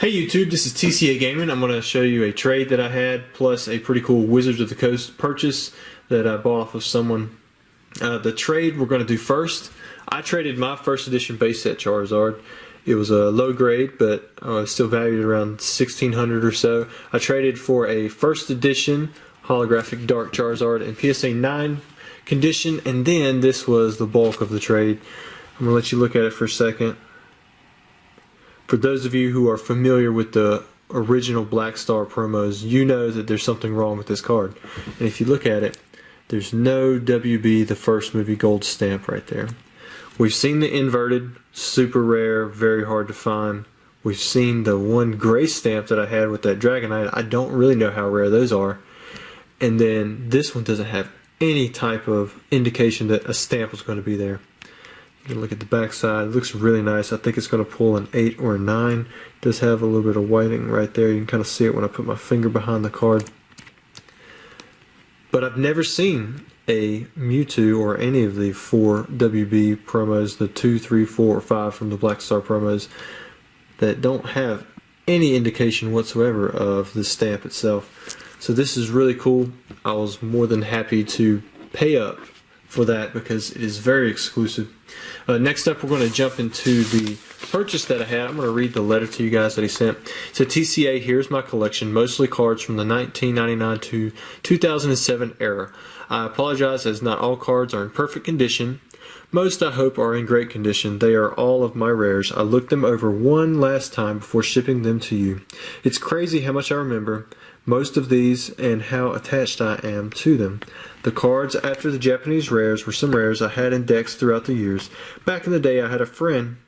Hey YouTube, this is TCA Gaming. I'm going to show you a trade that I had, plus a pretty cool Wizards of the Coast purchase that I bought off of someone. The trade we're going to do first, I traded my first edition base set Charizard. It was a low grade, but still valued around 1600 or so. I traded for a first edition holographic Dark Charizard in PSA 9 condition, and then this was the bulk of the trade. I'm going to let you look at it for a second. For those of you who are familiar with the original Black Star promos, you know that there's something wrong with this card. And if you look at it, there's no WB the first movie gold stamp right there. We've seen the inverted, super rare, very hard to find. We've seen the one gray stamp that I had with that Dragonite. I don't really know how rare those are. And then this one doesn't have any type of indication that a stamp was going to be there. You can look at the back side. It looks really nice. I think it's going to pull an 8 or a 9. It does have a little bit of whiting right there. You can kind of see it when I put my finger behind the card. But I've never seen a Mewtwo or any of the 4 WB promos, the 2, 3, 4, or 5 from the Black Star promos, that don't have any indication whatsoever of the stamp itself. So this is really cool. I was more than happy to pay up for that because it is very exclusive. Next up, we're going to jump into the purchase that I had. I'm going to read the letter to you guys that he sent. It said, TCA, here's my collection, mostly cards from the 1999 to 2007 era. I apologize as not all cards are in perfect condition. Most, I hope, are in great condition. They are all of my rares. I looked them over one last time before shipping them to you. It's crazy how much I remember most of these and how attached I am to them. The cards after the Japanese rares were some rares I had in decks throughout the years. Back in the day, I had a friend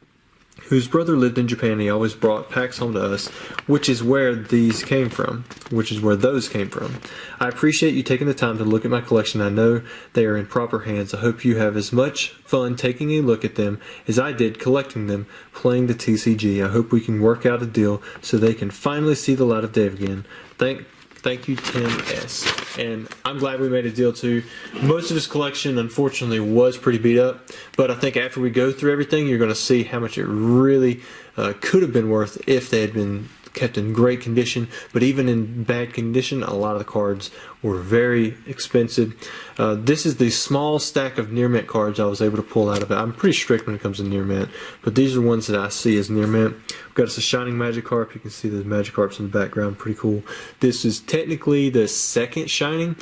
whose brother lived in Japan. He always brought packs home to us, which is where these came from, which is where those came from. I appreciate you taking the time to look at my collection. I know they are in proper hands. I hope you have as much fun taking a look at them as I did collecting them, playing the TCG. I hope we can work out a deal so they can finally see the light of day again. Thank you, Tim S. And I'm glad we made a deal too. Most of his collection, unfortunately, was pretty beat up. But I think after we go through everything, you're going to see how much it really could have been worth if they had been kept in great condition. But even in bad condition, a lot of the cards were very expensive. This is the small stack of near mint cards I was able to pull out of it. I'm pretty strict when it comes to near mint, but these are ones that I see as near mint. We've got us a Shining Magikarp. You can see the Magikarps in the background, pretty cool. This is technically the second Shining.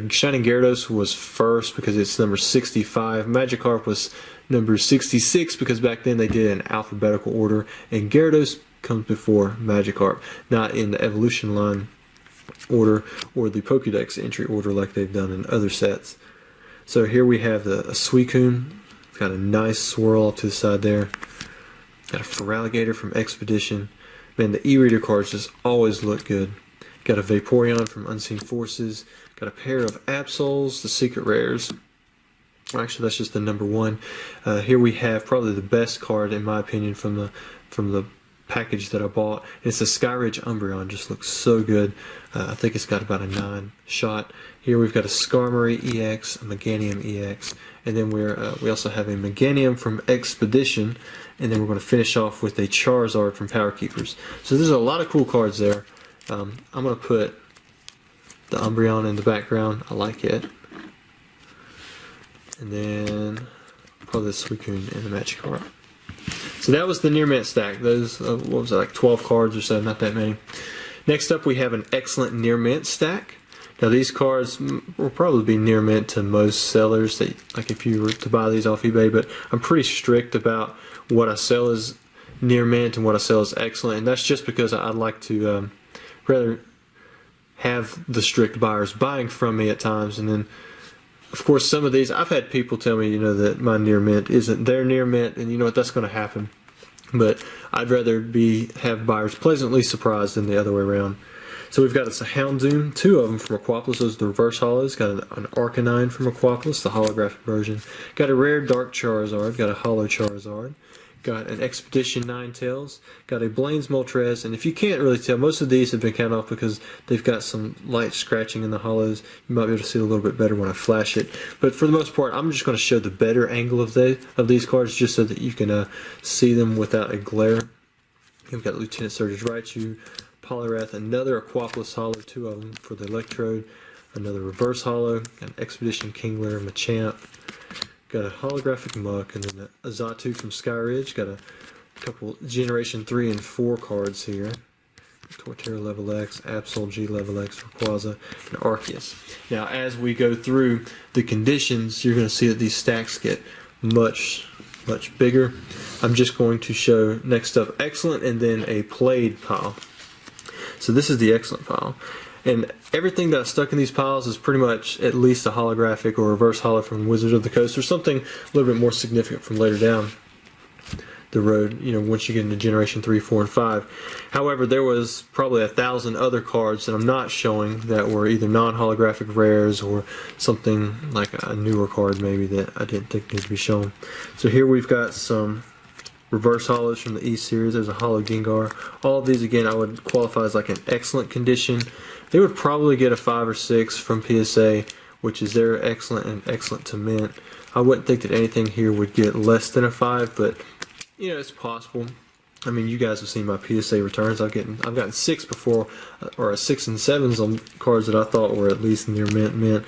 Shining Gyarados was first because it's number 65. Magikarp was number 66 because back then they did it in alphabetical order, and Gyarados comes before Magikarp, not in the evolution line order or the Pokédex entry order like they've done in other sets. So here we have a Suicune. It's got a nice swirl up to the side there. Got a Feraligatr from Expedition. Man, the e-reader cards just always look good. Got a Vaporeon from Unseen Forces. Got a pair of Absols, the secret rares. Actually, that's just the number 1. Here we have probably the best card in my opinion from the package that I bought. It's a Skyridge Umbreon. Just looks so good. I think it's got about a 9 shot. Here we've got a Skarmory EX, a Meganium EX, and then we also have a Meganium from Expedition, and then we're going to finish off with a Charizard from Power Keepers. So there's a lot of cool cards there. I'm going to put the Umbreon in the background. I like it. And then probably the Suicune and the Magikarp. So that was the near mint stack. Those, what was it, like 12 cards or so, not that many. Next up we have an excellent near mint stack. Now these cards will probably be near mint to most sellers, that, like if you were to buy these off eBay, but I'm pretty strict about what I sell as near mint and what I sell as excellent, and that's just because I'd like to rather have the strict buyers buying from me at times, and then of course, some of these, I've had people tell me, that my near mint isn't their near mint, and you know what, that's going to happen. But I'd rather have buyers pleasantly surprised than the other way around. So we've got us a Houndoom, 2 of them from Aquapolis. Those are the reverse holos. Got an Arcanine from Aquapolis, the holographic version. Got a rare Dark Charizard. Got a holo Charizard. Got an Expedition Ninetales, got a Blaine's Moltres, and if you can't really tell, most of these have been counted off because they've got some light scratching in the holos. You might be able to see it a little bit better when I flash it. But for the most part, I'm just going to show the better angle of these cards just so that you can see them without a glare. We've got Lieutenant Surge's Raichu, Poliwrath, another Aquapolis Holo, 2 of them for the Electrode, another Reverse Holo, an Expedition Kingler, Machamp, got a Holographic Muck, and then a Xatu from Skyridge. Got a couple Generation 3 and 4 cards here. Torterra Level X, Absol G Level X, Rayquaza, and Arceus. Now, as we go through the conditions, you're going to see that these stacks get much bigger. I'm just going to show next up Excellent and then a Played pile. So this is the Excellent pile. And everything that I stuck in these piles is pretty much at least a holographic or reverse holo from Wizards of the Coast, or something a little bit more significant from later down the road, you know, once you get into Generation 3, 4, and 5. However, there was probably 1,000 other cards that I'm not showing that were either non-holographic rares or something like a newer card maybe that I didn't think needed to be shown. So here we've got some reverse holos from the E series. There's a holo Gengar. All of these, again, I would qualify as like an excellent condition. They would probably get a 5 or 6 from PSA, which is their excellent and excellent to mint. I wouldn't think that anything here would get less than a 5, but you know, it's possible. I mean, you guys have seen my PSA returns. I've gotten 6 before, or a 6 and 7s on cards that I thought were at least near mint.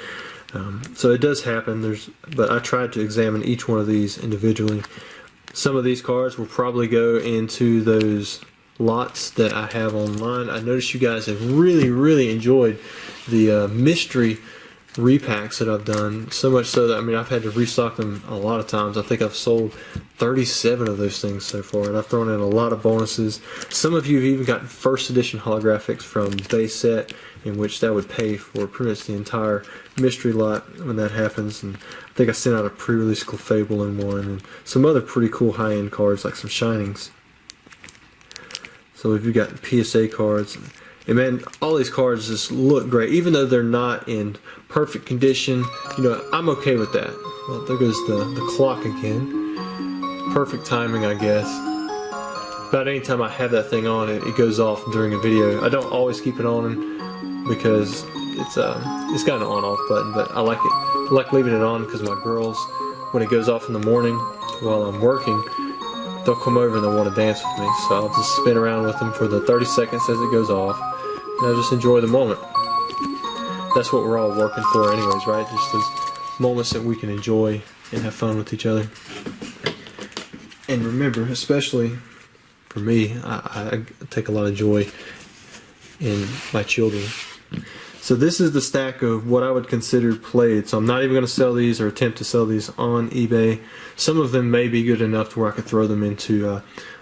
So it does happen. But I tried to examine each one of these individually. Some of these cards will probably go into those lots that I have online. I noticed you guys have really enjoyed the mystery repacks that I've done, so much so that, I mean, I've had to restock them a lot of times. I think I've sold 37 of those things so far, and I've thrown in a lot of bonuses. Some of you have even gotten first edition holographics from base set, in which that would pay for pretty much the entire mystery lot when that happens. And I think I sent out a pre-release Clefable in one, and some other pretty cool high-end cards like some Shinings. So if you've got PSA cards, and man, all these cards just look great, even though they're not in perfect condition. You know, I'm okay with that. Well, there goes the clock again. Perfect timing, I guess. About any time I have that thing on, it goes off during a video. I don't always keep it on because it's got an on-off button, but I like it. I like leaving it on because my girls, when it goes off in the morning while I'm working, they'll come over and they'll want to dance with me. So I'll just spin around with them for the 30 seconds as it goes off, and I just enjoy the moment. That's what we're all working for anyways, right? Just those moments that we can enjoy and have fun with each other. And remember, especially for me, I take a lot of joy in my children. So this is the stack of what I would consider played. So I'm not even going to sell these or attempt to sell these on eBay. Some of them may be good enough to where I could throw them into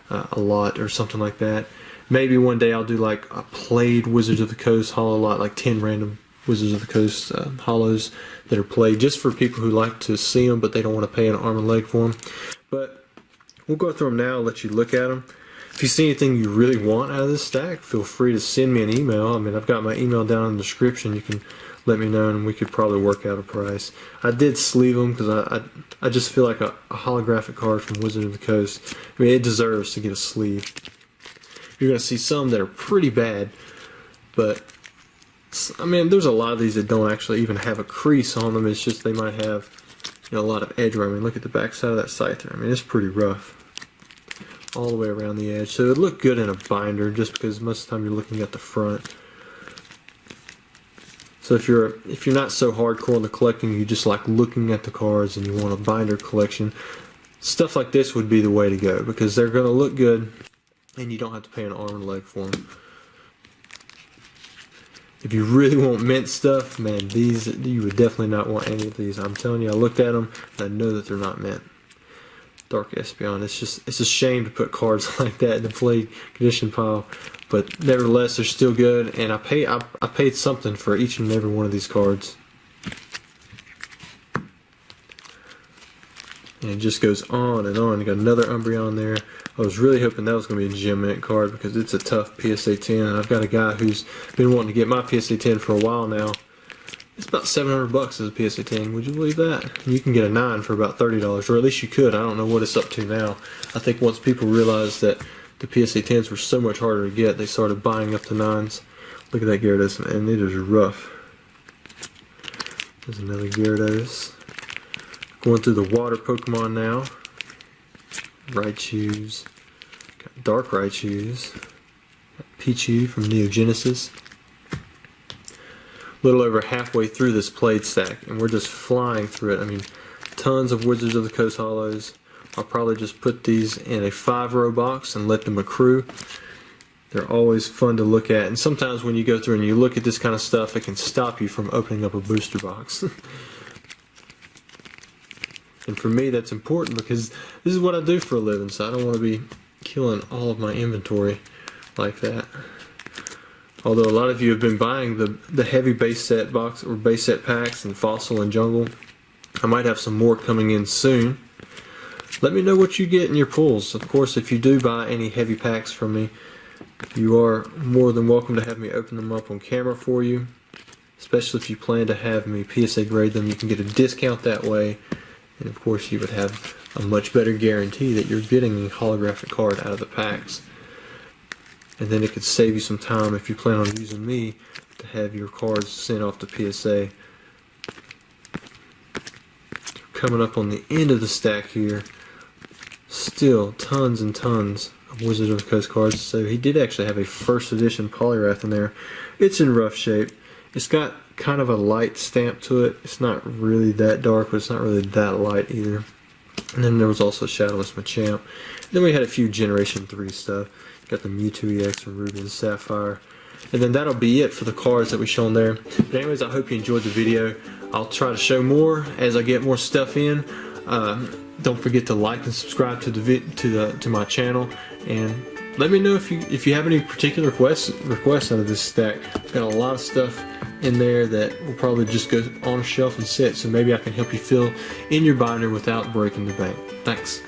a lot or something like that. Maybe one day I'll do like a played Wizards of the Coast holo lot, like 10 random Wizards of the Coast holos that are played, just for people who like to see them but they don't want to pay an arm and leg for them. But we'll go through them now and let you look at them. If you see anything you really want out of this stack, feel free to send me an email. I mean, I've got my email down in the description. You can let me know and we could probably work out a price. I did sleeve them because I just feel like a holographic card from Wizard of the Coast, I mean, it deserves to get a sleeve. You're going to see some that are pretty bad, but I mean, there's a lot of these that don't actually even have a crease on them. It's just they might have, you know, a lot of edge wear. I mean, look at the back side of that Scyther. I mean, it's pretty rough all the way around the edge. So it would look good in a binder just because most of the time you're looking at the front. So if you're not so hardcore in the collecting, you just like looking at the cards and you want a binder collection, stuff like this would be the way to go because they're going to look good and you don't have to pay an arm and leg for them. If you really want mint stuff, man, these, you would definitely not want any of these. I'm telling you, I looked at them and I know that they're not mint. Dark Espeon, it's a shame to put cards like that in the played condition pile, but nevertheless, they're still good, and I paid something for each and every one of these cards. And it just goes on and on. You got another Umbreon there. I was really hoping that was going to be a gem mint card because it's a tough PSA 10, and I've got a guy who's been wanting to get my PSA 10 for a while now. It's about $700 as a PSA 10. Would you believe that? You can get a 9 for about $30, or at least you could. I don't know what it's up to now. I think once people realized that the PSA 10s were so much harder to get, they started buying up the 9s. Look at that Gyarados, and it is rough. There's another Gyarados. Going through the water Pokemon now. Raichus. Got Dark Raichus, Pichu from Neo Genesis. A little over halfway through this played stack, and we're just flying through it. I mean, tons of Wizards of the Coast holos. I'll probably just put these in a 5-row box and let them accrue. They're always fun to look at, and sometimes when you go through and you look at this kind of stuff, it can stop you from opening up a booster box. And for me, that's important because this is what I do for a living, so I don't want to be killing all of my inventory like that. Although a lot of you have been buying the heavy base set box or base set packs in Fossil and Jungle. I might have some more coming in soon. Let me know what you get in your pulls. Of course, if you do buy any heavy packs from me, you are more than welcome to have me open them up on camera for you. Especially if you plan to have me PSA grade them, you can get a discount that way. And of course, you would have a much better guarantee that you're getting a holographic card out of the packs. And then it could save you some time if you plan on using me to have your cards sent off to PSA. Coming up on the end of the stack here, still tons and tons of Wizard of the Coast cards. So he did actually have a first edition Poliwrath in there. It's in rough shape. It's got kind of a light stamp to it. It's not really that dark, but it's not really that light either. And then there was also Shadowless Machamp. Then we had a few Generation 3 stuff. Got the Mewtwo EX from Ruby and Sapphire. And then that'll be it for the cards that we shown there. But anyways, I hope you enjoyed the video. I'll try to show more as I get more stuff in. Don't forget to like and subscribe to my channel, and let me know if you have any particular requests out of this stack. I've got a lot of stuff in there that will probably just go on a shelf and sit, so maybe I can help you fill in your binder without breaking the bank. Thanks.